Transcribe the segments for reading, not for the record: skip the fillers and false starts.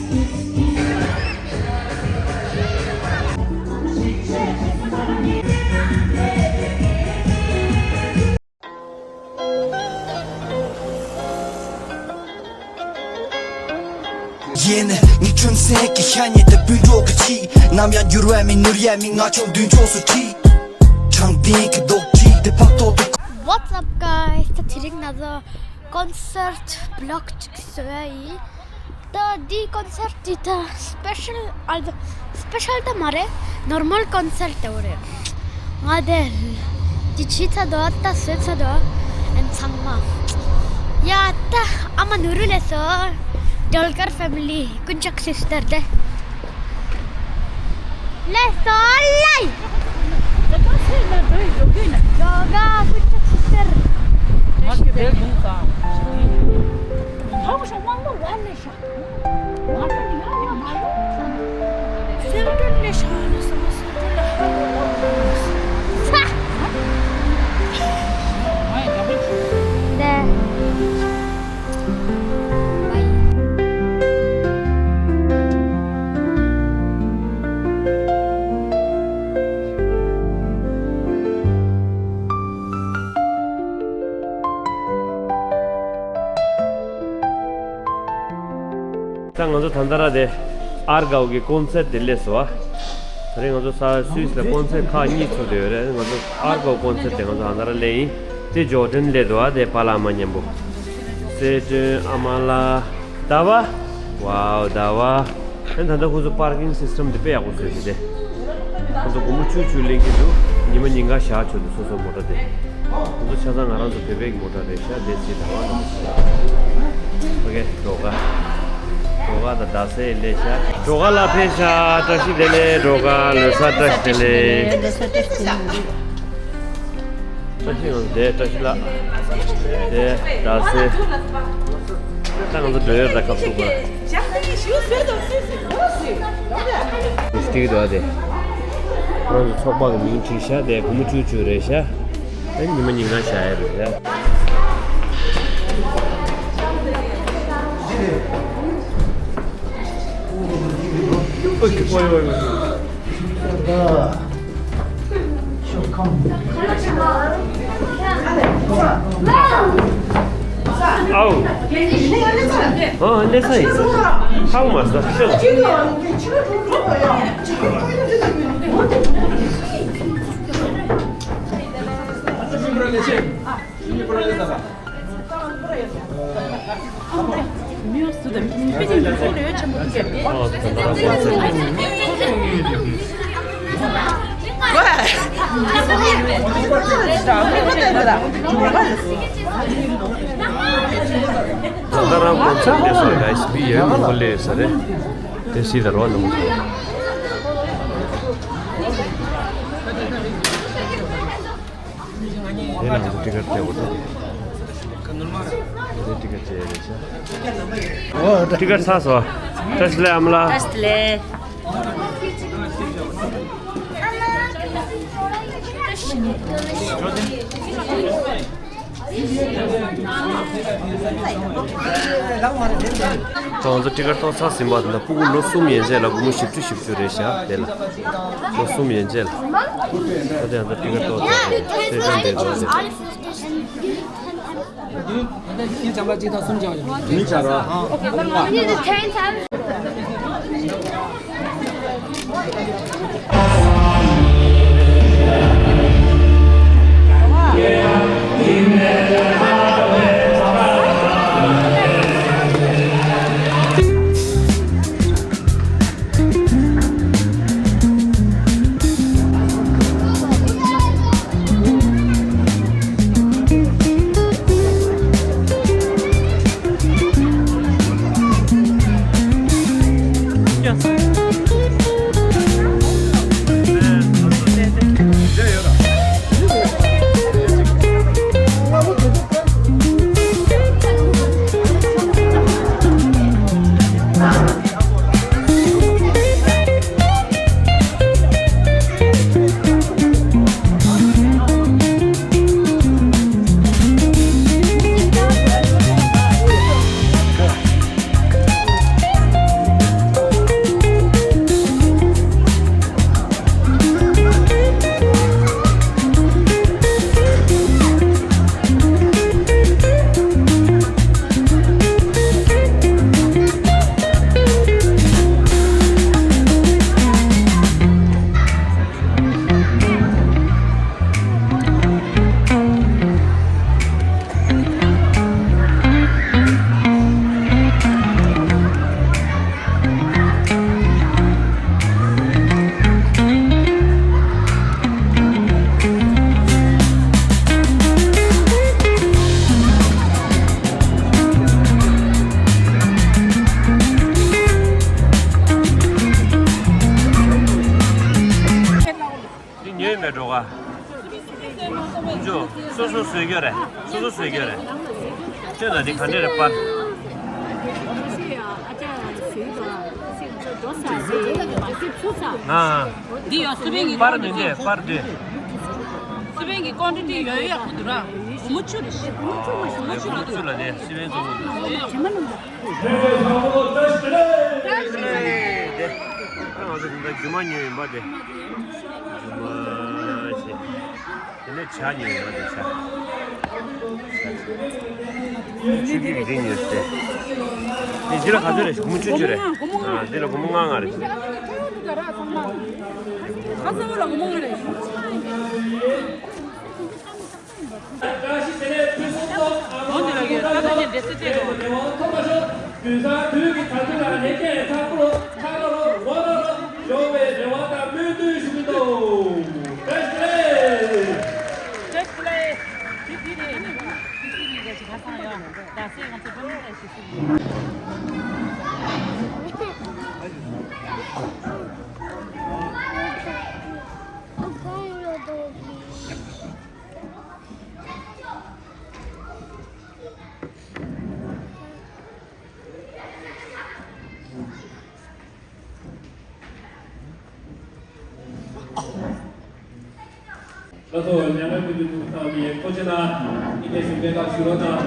얘는 네 춘세기 향해 대비로 같이 나면 유래미 누리미 나좀 뒤조수지 장비 그 독지 대박도 What's up guys? तो ठीक नजर concert vlog चुकी तो दी concert जीता special तो मारे normal concert है वो आधे जिता दो आता स्वेच्छा दो and संगमा या आता अम्मा नूरू ले सो डॉलकर family कुंचक sister दे ले सो लाई yoga कुंचक sister Acho que não tá. Vamos chamar um lugar, né, chá? 당연히 단단하게 아르가오게 콘서트 들렸어. 그래서 사 스위스의 콘서트 가니 초대를 그래서 아르가오 콘서트 가서 하나를 레이 제 조던 레도아 데 팔라마냠보. 세제 아말라 다와 와우 다와 근데 그거 파킹 시스템 데 빼고 그러는데. 그래서 고무추 줄링기도 니만 인가 샤초도 소소 못하대. 그래서 차상 알아서 베베기 못하대. 샤 데시 다와. 오케이. 도가 Droga da dase lecha. Droga la pecha tashi dele droga lesa tashi dele. Tashi on de tashi la. De dase. Tanto do doer da kapsuba. Isti do ade. Pronto soba minchi sha de gumuchu chure sha. Ai niman ninga sha ya. Oi, oi. Au. Oh, and this is. How much the fill? Miasto da mi vedi il fuori c'è molto che Andare a concerto sono da spie, non vuole essere. Desidero non. Era un ticket ticket 사서 테슬라 아무라 Testle. 저 티켓 또 샀으면 맞는다. 부글로 숨이엔젤라 구무 10주 레샤 될라. 저 숨이엔젤. 어디 한다 티켓 또你怎么知道孙教授？你假如We need to turn time. 수수수결해. 수수수결해. 저는 네 간절히 빠. 아, 니요 수뱅이 빠르는데 빠르지. 수뱅이 꼰대 여유야 부드라. 무추리 씨. 술라네. 시bên 좀. 네. 아, 어제 근데 그만이 맞대. 그만이. 근데 잔이 맞대 차. 죽이 되니었대. 이 지라 가더래. 무추지래. 아, 지라 고문강 알지. 가슴으로 구멍을 해. 언제라게 따뜻해 냈을 교사 교육이 단순한 핵의 사고로 차로로 원어로 교회 대화가 모두 주기도 베스트 플레이 디디리 이제 가상요. 나 세간테 보내다 있으시. 그래서 양말 분들 다음에 코지나 이제 준비가 줄어나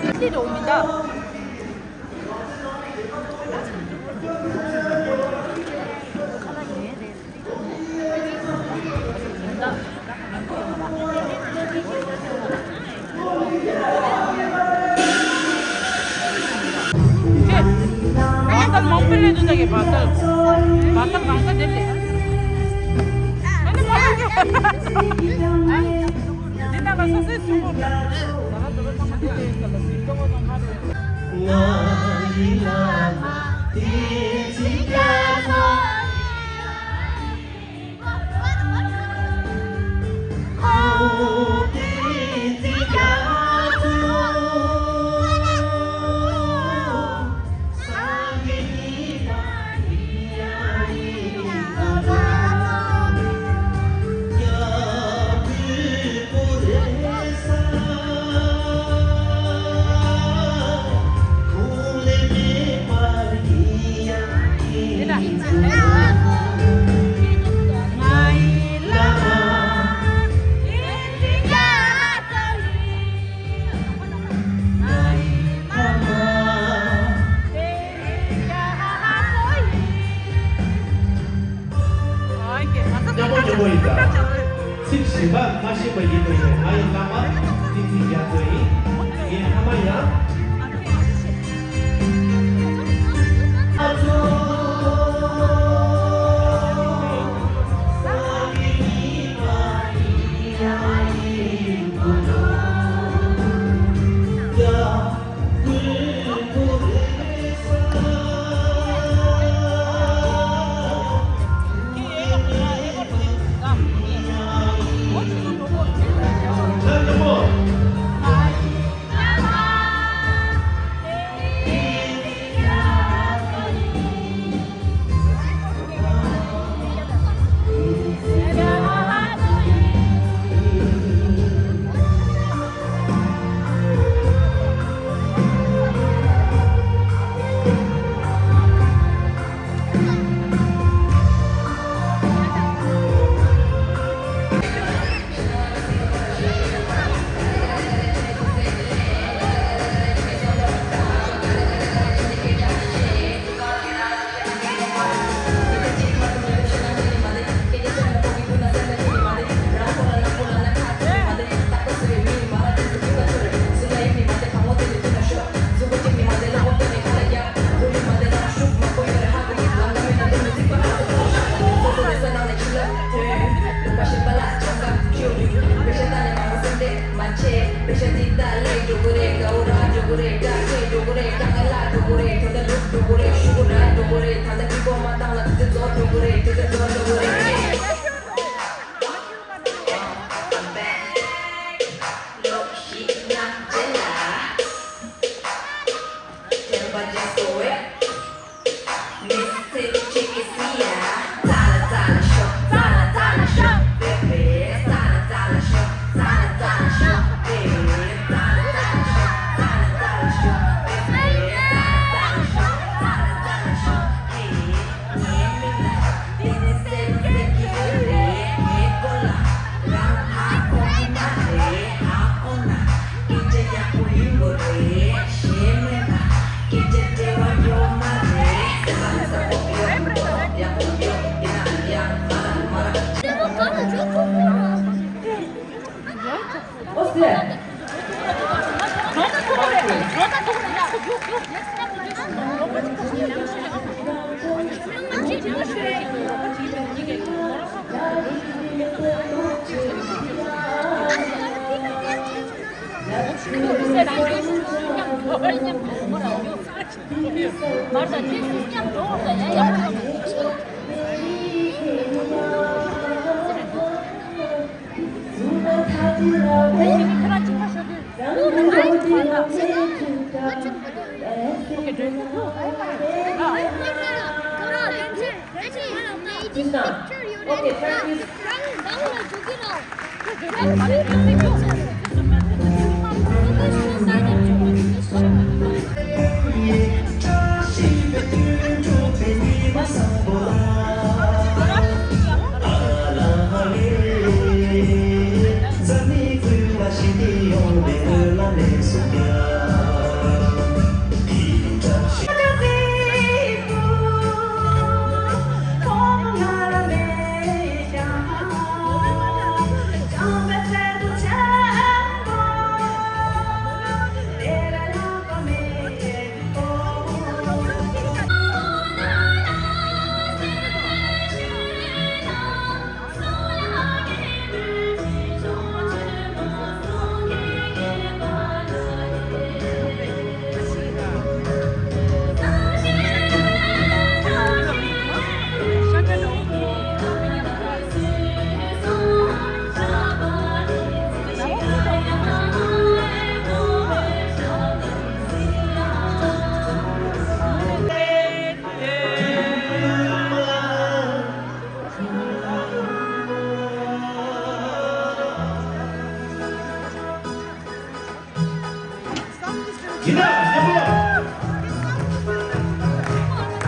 디디리 옵니다. 바삭 멍필레 주자게 바삭 방사 될래. 내가 서서 주고 보인다. 10시간 다시 보이는 아이 남아 디디야 저희 이 하마야 글쎄 난 그냥 그냥 뭐라고 말도 안 돼. 그냥 먹어야 야. 기다 여보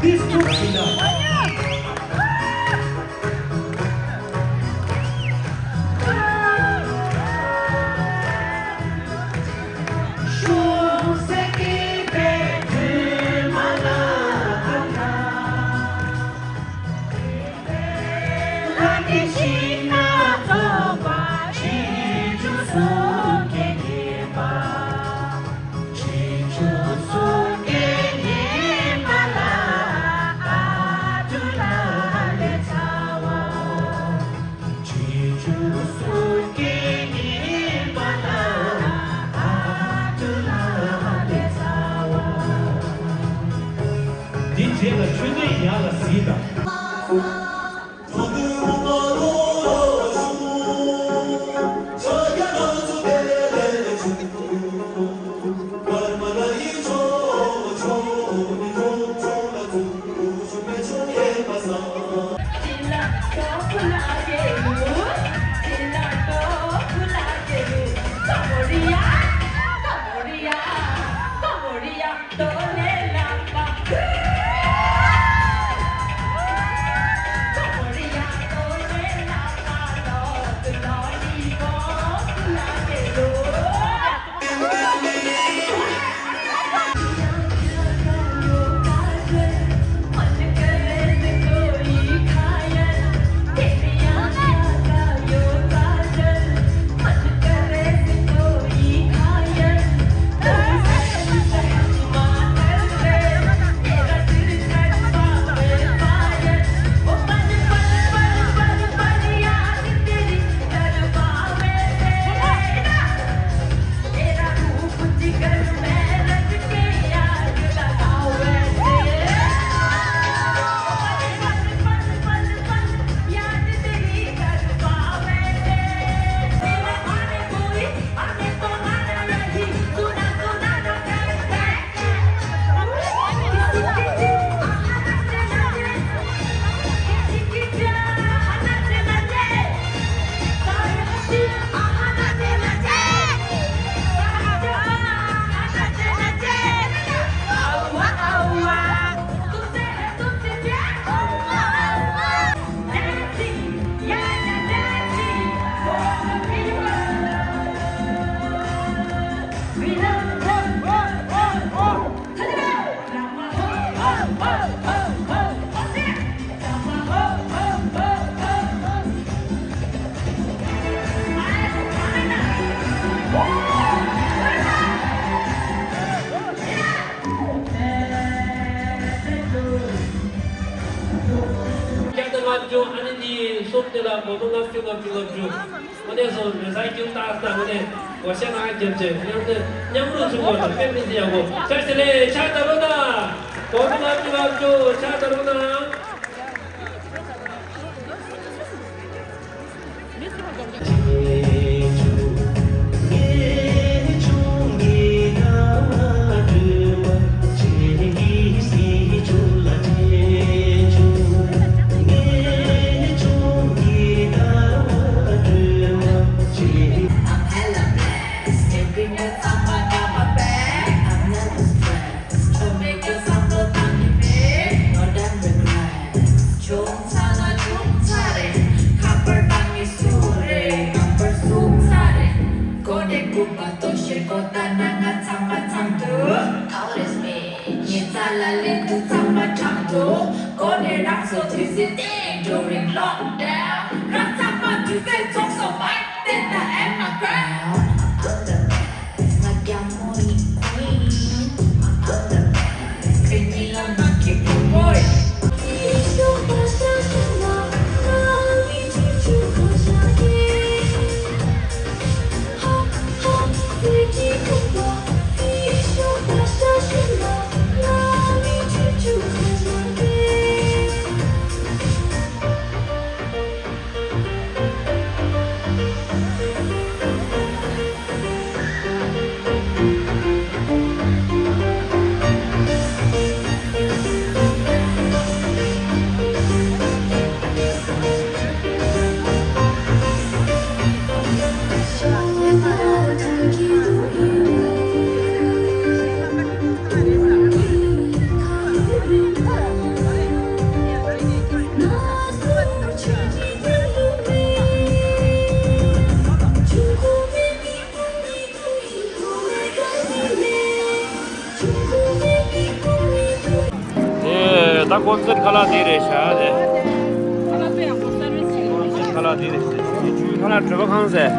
디스코 기다 DJ가 최대 이하가 쓰이다 좀 하느니 수업 때나 고등학교 같은 건 좀 어디서 몇 살 좀 따왔다 그래 我先拿点这，娘们中国的偏偏这样过，这是嘞，查到了呢，我们那地方就查到了呢。 During lockdown, not someone to say talk so much, then I am my girl. I'm the best, like your money queen. I'm the best, creamy on my kick boy. 다 콘서트 칼라 디레샤 데 하나 서비스. 칼라 디레 하나 저거 항세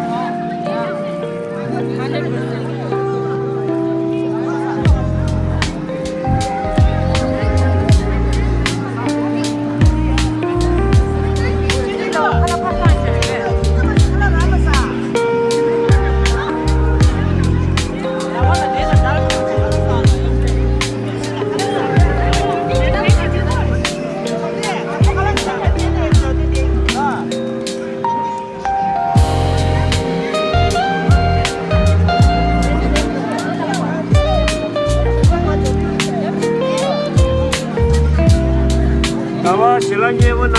신랑님은